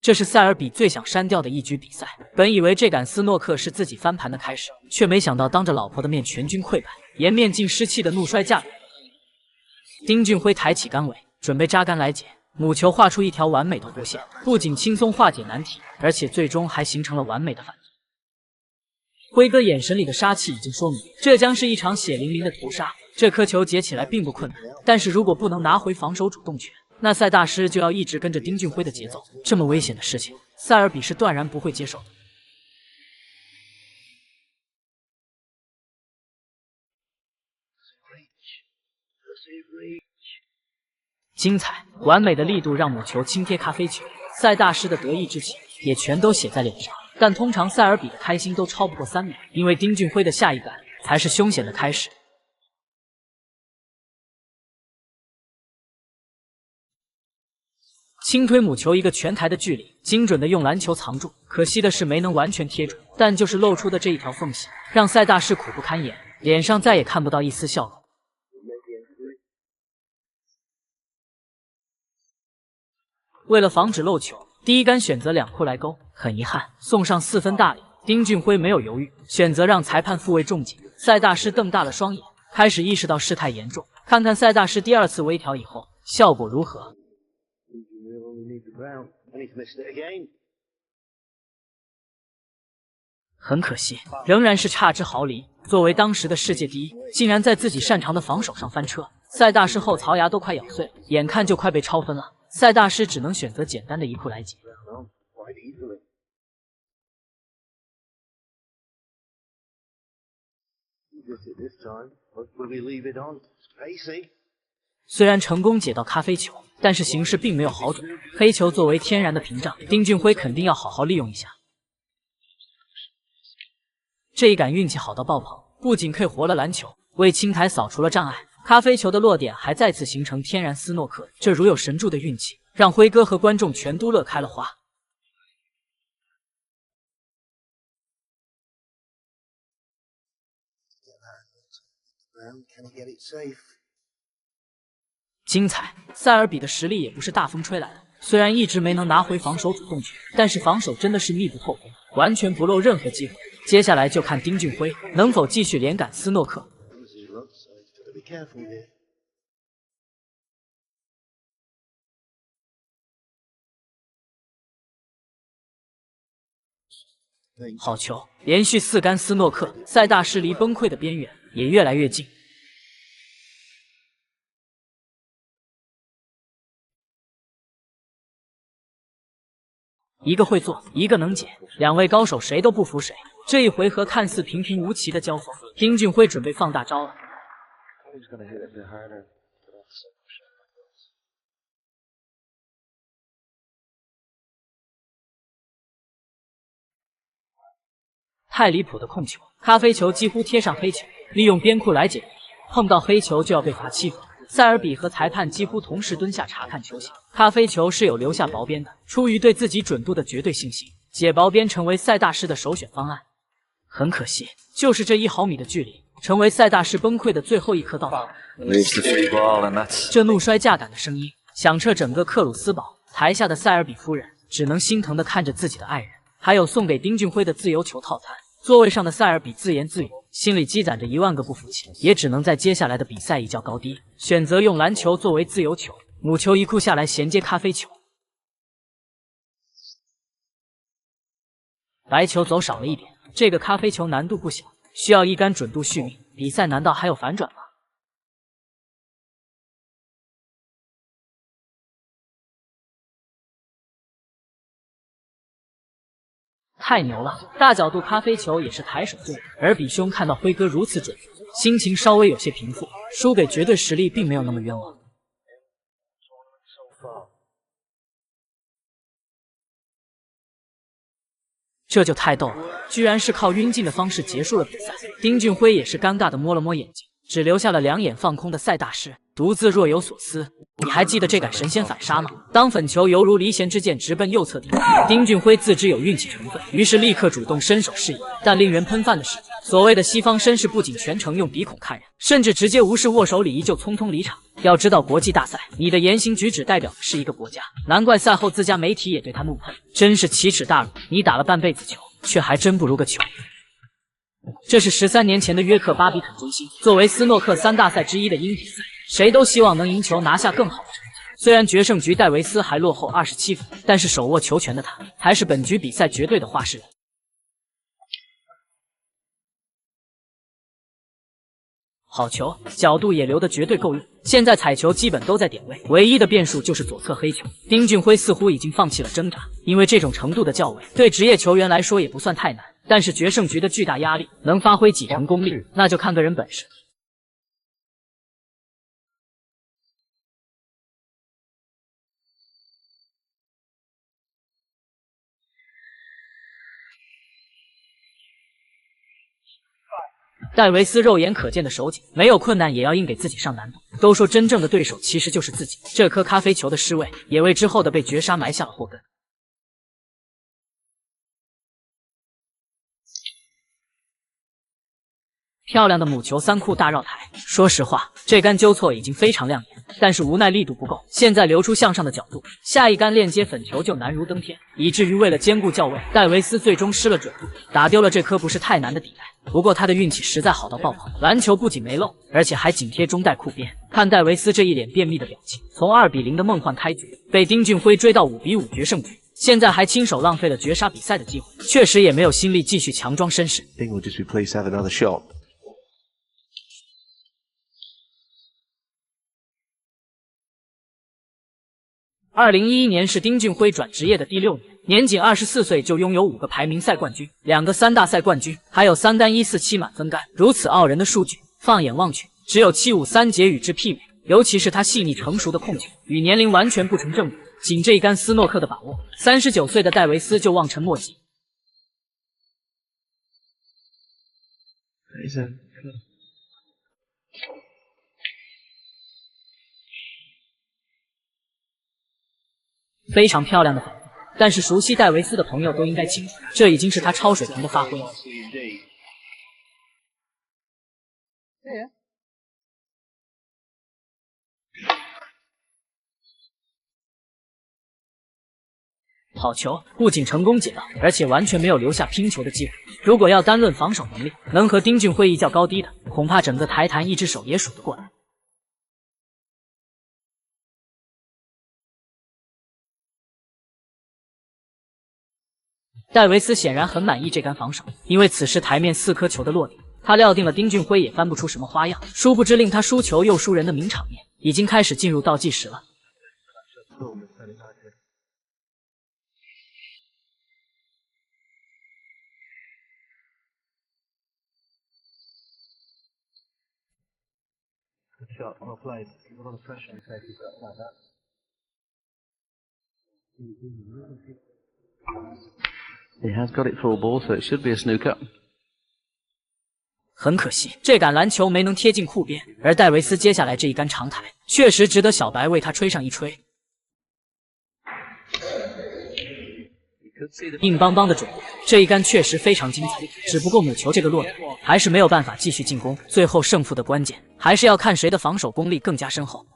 这是塞尔比最想删掉的一局比赛。本以为这杆斯诺克是自己翻盘的开始，却没想到当着老婆的面全军溃败，颜面尽失，气的怒摔架。丁俊晖抬起杆尾，准备扎杆来解。母球画出一条完美的弧线，不仅轻松化解难题，而且最终还形成了完美的反击。辉哥眼神里的杀气已经说明，这将是一场血淋淋的屠杀。这颗球解起来并不困难，但是如果不能拿回防守主动权，那塞大师就要一直跟着丁俊晖的节奏。这么危险的事情，塞尔比是断然不会接受的。精彩完美的力度让母球轻贴咖啡球，塞大师的得意之情也全都写在脸上。但通常塞尔比的开心都超不过3秒，因为丁俊晖的下一杆才是凶险的开始。轻推母球一个全台的距离，精准的用篮球藏住，可惜的是没能完全贴住，但就是露出的这一条缝隙，让塞大师苦不堪言，脸上再也看不到一丝笑容。为了防止漏球，第一杆选择2库来勾，很遗憾送上4分大礼。丁俊晖没有犹豫，选择让裁判复位重击。塞大师瞪大了双眼，开始意识到事态严重。看看塞大师第2次微调以后效果如何。很可惜，仍然是差之毫厘。作为当时的世界第一，竟然在自己擅长的防守上翻车。塞大师后槽牙都快咬碎了，眼看就快被超分了。塞大师只能选择简单的1库来解。虽然成功解到咖啡球，但是形势并没有好转。黑球作为天然的屏障，丁俊晖肯定要好好利用一下。这一杆运气好到爆棚，不仅 K 活了篮球，为青台扫除了障碍。咖啡球的落点还再次形成天然斯诺克，这如有神助的运气，让辉哥和观众全都乐开了花。精彩！塞尔比的实力也不是大风吹来的，虽然一直没能拿回防守主动权，但是防守真的是密不透风，完全不漏任何机会。接下来就看丁俊晖能否继续连赶斯诺克。好球！连续4杆斯诺克，塞大师离崩溃的边缘也越来越近。一个会做，一个能解，两位高手谁都不服谁。这一回合看似平平无奇的交锋，丁俊晖准备放大招了。太离谱的控球，咖啡球几乎贴上黑球，利用边库来解，碰到黑球就要被罚7分。塞尔比和裁判几乎同时蹲下查看球形，咖啡球是有留下薄边的。出于对自己准度的绝对信心，解薄边成为塞大师的首选方案。很可惜，就是这1毫米的距离，成为塞大师崩溃的最后一颗稻草。这怒摔架杆的声音响彻整个克鲁斯堡，台下的塞尔比夫人只能心疼地看着自己的爱人，还有送给丁俊晖的自由球套餐。座位上的塞尔比自言自语，心里积攒着10000个不服气，也只能在接下来的比赛一较高低，选择用篮球作为自由球，母球1库下来衔接咖啡球。白球走少了一点，这个咖啡球难度不小，需要1杆准度续命。比赛难道还有反转吗？太牛了！大角度咖啡球也是抬手做的。而比兄看到辉哥如此准，心情稍微有些平复，输给绝对实力并没有那么冤枉。这就太逗了，居然是靠晕进的方式结束了比赛。丁俊晖也是尴尬的摸了摸眼睛，只留下了2眼放空的塞大师，独自若有所思。你还记得这杆神仙反杀吗？当粉球犹如离弦之箭直奔右侧顶，丁俊晖自知有运气成分，于是立刻主动伸手示意。但令人喷饭的是，所谓的西方绅士不仅全程用鼻孔看人，甚至直接无视握手礼仪就匆匆离场。要知道，国际大赛，你的言行举止代表的是一个国家，难怪赛后自家媒体也对他怒喷，真是奇耻大辱！你打了半辈子球，却还真不如个球。这是13年前的约克巴比肯中心，作为斯诺克3大赛之一的英体赛，谁都希望能赢球拿下更好的成绩。虽然决胜局戴维斯还落后27分，但是手握球权的他才是本局比赛绝对的话事人。好球，角度也留得绝对够用。现在彩球基本都在点位，唯一的变数就是左侧黑球。丁俊晖似乎已经放弃了挣扎，因为这种程度的较位对职业球员来说也不算太难。但是决胜局的巨大压力，能发挥几成功力，那就看个人本事。戴维斯肉眼可见的手紧，没有困难也要硬给自己上难度。都说真正的对手其实就是自己，这颗咖啡球的失位也为之后的被绝杀埋下了祸根。漂亮的母球3库大绕台，说实话，这杆纠错已经非常亮眼，但是无奈力度不够，现在留出向上的角度，下一杆链接粉球就难如登天，以至于为了兼顾较位，戴维斯最终失了准度，打丢了这颗不是太难的底袋。不过他的运气实在好到爆棚，篮球不仅没漏，而且还紧贴中袋裤边。看戴维斯这一脸便秘的表情，从2比0的梦幻开局，被丁俊晖追到5比5决胜局，现在还亲手浪费了绝杀比赛的机会，确实也没有心力继续强装绅士。2011年是丁俊晖转职业的第6年，年仅24岁就拥有5个排名赛冠军，2个3大赛冠军，还有3单147满分杆。如此傲人的数据，放眼望去，只有753节与之媲美。尤其是他细腻成熟的控球，与年龄完全不成正比。仅这一杆斯诺克的把握，39岁的戴维斯就望尘莫及。非常漂亮的反应，但是熟悉戴维斯的朋友都应该清楚，这已经是他超水平的发挥了。好球，不仅成功解到，而且完全没有留下拼球的机会。如果要单论防守能力，能和丁俊晖一较高低的，恐怕整个台坛一只手也数得过来。戴维斯显然很满意这杆防守，因为此时台面4颗球的落点，他料定了丁俊晖也翻不出什么花样。殊不知令他输球又输人的名场面，已经开始进入倒计时了。He has got it full ball, so it should be a snooker. 很可惜，这杆篮球没能贴近库边，而戴维斯接下来这一杆长台，确实值得小白为他吹上一吹。硬邦邦的准度，这一杆确实非常精彩，只不过母球这个落点，还是没有办法继续进攻。最后胜负的关键，还是要看谁的防守功力更加深厚。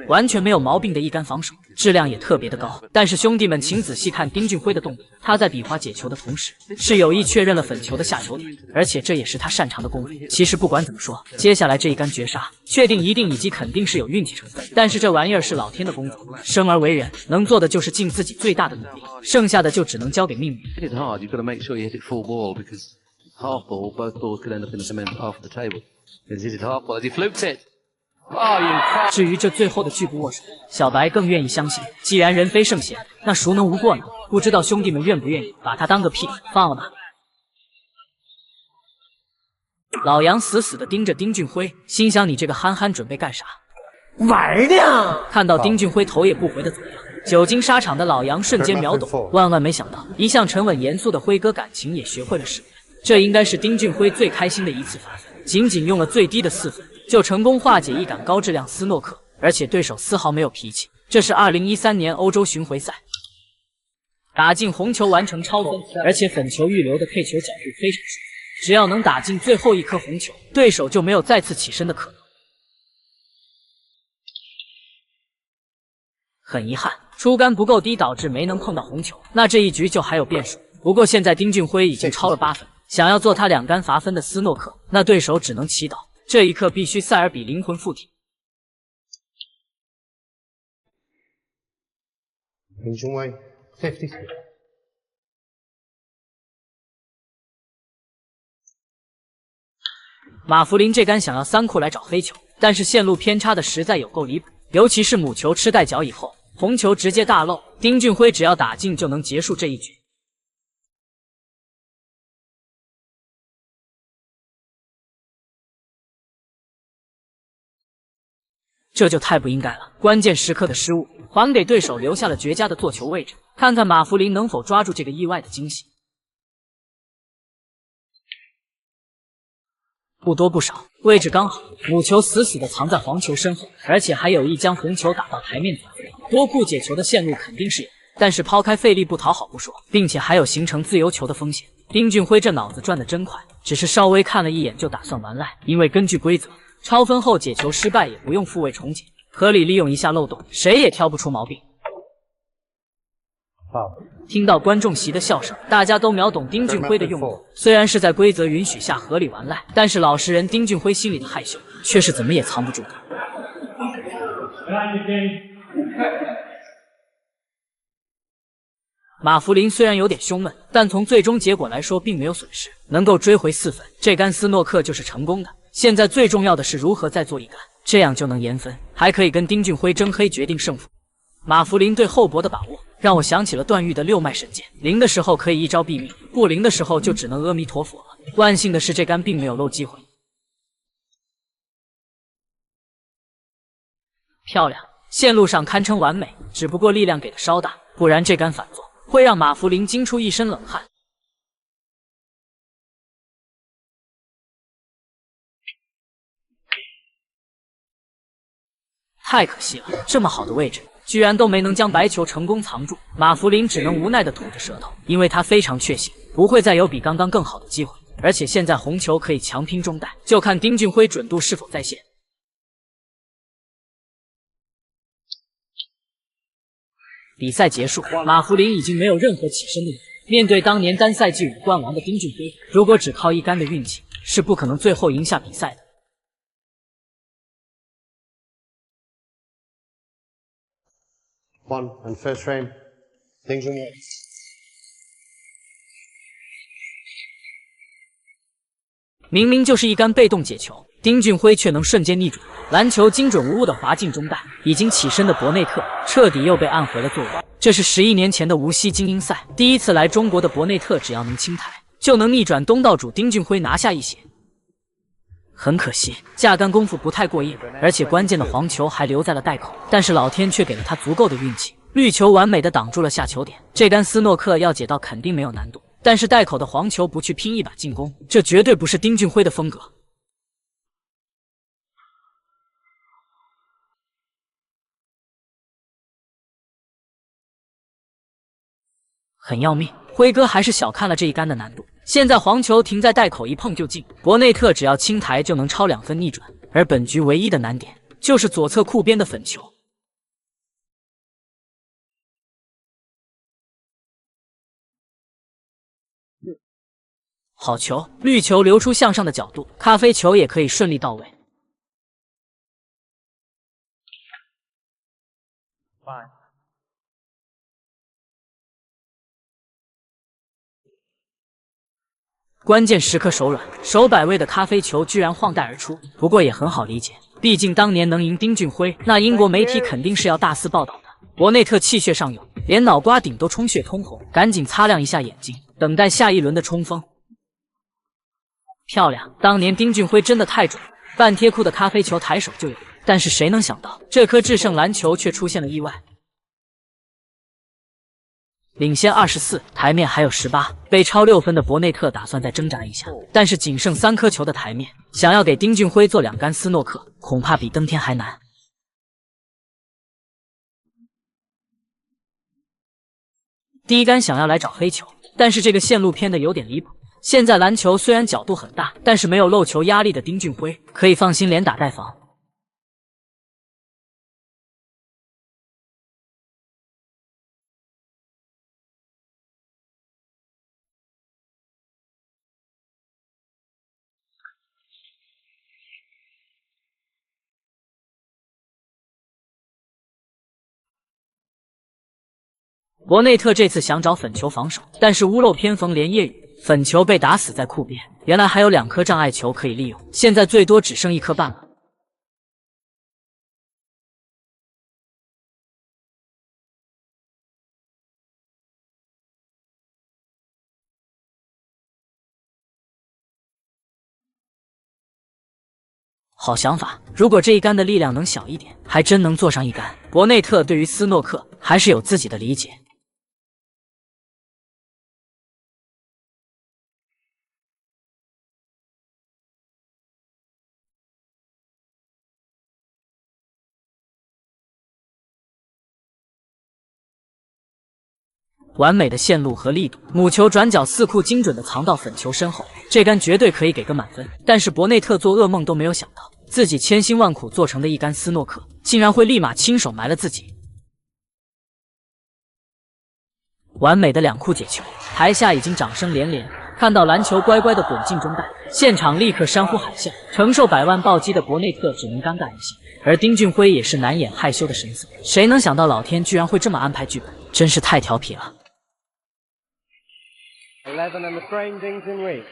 完全没有毛病的一杆防守，质量也特别的高。但是兄弟们，请仔细看丁俊晖的动作，他在比划解球的同时，是有意确认了粉球的下球点，而且这也是他擅长的功夫。其实不管怎么说，接下来这一杆绝杀，确定一定以及肯定是有运气成分，但是这玩意儿是老天的工作，生而为人，能做的就是尽自己最大的努力，剩下的就只能交给命运。Hit it hard, you've got to make sure you hit it full ball because half ball, both balls could end up in the cement half of the table. He's hit it half ball as he fluked it. 至于这最后的拒不握手，小白更愿意相信，既然人非圣贤，那孰能无过呢？不知道兄弟们愿不愿意把他当个屁，放了吧。老杨死死地盯着丁俊晖，心想你这个憨憨准备干啥？玩呢！看到丁俊晖头也不回的走掉，久经沙场的老杨瞬间秒懂，万万没想到，一向沉稳严肃的辉哥感情也学会了使用。这应该是丁俊晖最开心的一次发挥，仅仅用了最低的4分。就成功化解一杆高质量斯诺克，而且对手丝毫没有脾气。这是2013年欧洲巡回赛，打进红球完成超分，而且粉球预留的 K 球角度非常舒服，只要能打进最后一颗红球，对手就没有再次起身的可能。很遗憾，出杆不够低，导致没能碰到红球，那这一局就还有变数。不过现在丁俊晖已经超了8分，想要做他2杆罚分的斯诺克，那对手只能祈祷，这一刻必须塞尔比灵魂附体。丁俊晖56。马福林这杆想要3库来找飞球，但是线路偏差的实在有够离谱，尤其是母球吃带脚以后，红球直接大漏，丁俊晖只要打进就能结束这一局。这就太不应该了，关键时刻的失误，还给对手留下了绝佳的做球位置。看看马福林能否抓住这个意外的惊喜。不多不少，位置刚好，母球死死的藏在黄球身后，而且还有意将红球打到台面左飞。多库解球的线路肯定是有，但是抛开费力不讨好不说，并且还有形成自由球的风险。丁俊晖这脑子转得真快，只是稍微看了一眼就打算完赖，因为根据规则，超分后解球失败也不用复位重解，合理利用一下漏洞，谁也挑不出毛病。听到观众席的笑声，大家都秒懂丁俊晖的用意。虽然是在规则允许下合理完赖，但是老实人丁俊晖心里的害羞却是怎么也藏不住的。马福林虽然有点胸闷，但从最终结果来说并没有损失，能够追回4分，这杆斯诺克就是成功的。现在最重要的是如何再做一杆，这样就能延分，还可以跟丁俊晖争黑决定胜负。马福林对后脖的把握让我想起了段誉的6脉神剑，灵的时候可以一招毙命，不灵的时候就只能阿弥陀佛了。万幸的是这杆并没有漏机会。漂亮，线路上堪称完美，只不过力量给的稍大，不然这杆反做会让马福林惊出一身冷汗。太可惜了，这么好的位置居然都没能将白球成功藏住，马福林只能无奈的吐着舌头，因为他非常确信不会再有比刚刚更好的机会，而且现在红球可以强拼中带，就看丁俊晖准度是否在线。比赛结束，马福林已经没有任何起身的能力。面对当年单赛季5冠王的丁俊晖，如果只靠一杆的运气，是不可能最后赢下比赛的。1 and first frame. 丁俊晖。明明就是一杆被动解球，丁俊晖却能瞬间逆转，篮球精准无误的滑进中带，已经起身的博内特彻底又被按回了座位。这是11年前的无锡精英赛，第一次来中国的博内特只要能清台，就能逆转东道主丁俊晖拿下一血。很可惜，架杆功夫不太过硬，而且关键的黄球还留在了袋口，但是老天却给了他足够的运气，绿球完美的挡住了下球点。这杆斯诺克要解到肯定没有难度，但是袋口的黄球不去拼一把进攻，这绝对不是丁俊晖的风格。很要命，辉哥还是小看了这一杆的难度。现在黄球停在袋口，一碰就进，博内特只要清台就能超2分逆转，而本局唯一的难点就是左侧库边的粉球。好球，绿球留出向上的角度，咖啡球也可以顺利到位。关键时刻手软，手摆位的咖啡球居然晃带而出。不过也很好理解，毕竟当年能赢丁俊晖，那英国媒体肯定是要大肆报道的。博内特气血上涌，连脑瓜顶都充血通红，赶紧擦亮一下眼睛，等待下一轮的冲锋。漂亮，当年丁俊晖真的太准了，半贴库的咖啡球抬手就有，但是谁能想到这颗制胜篮球却出现了意外。领先24，台面还有18，被超6分的博内特打算再挣扎一下，但是仅剩3颗球的台面，想要给丁俊晖做2杆斯诺克，恐怕比登天还难。第一杆想要来找黑球，但是这个线路偏的有点离谱。现在篮球虽然角度很大，但是没有漏球压力的丁俊晖可以放心连打带防。博内特这次想找粉球防守，但是屋漏偏逢连夜雨，粉球被打死在库边。原来还有2颗障碍球可以利用，现在最多只剩1颗半了。好想法，如果这一杆的力量能小一点，还真能做上一杆。博内特对于斯诺克还是有自己的理解。完美的线路和力度，母球转角4库精准的藏到粉球身后，这杆绝对可以给个满分。但是博内特做噩梦都没有想到，自己千辛万苦做成的一杆斯诺克，竟然会立马亲手埋了自己。完美的2库解球，台下已经掌声连连。看到篮球乖乖的滚进中袋，现场立刻山呼海啸。承受100万暴击的博内特只能尴尬一笑，而丁俊晖也是难掩害羞的神色。谁能想到老天居然会这么安排剧本，真是太调皮了。 11 and the frame, Ding Junhui.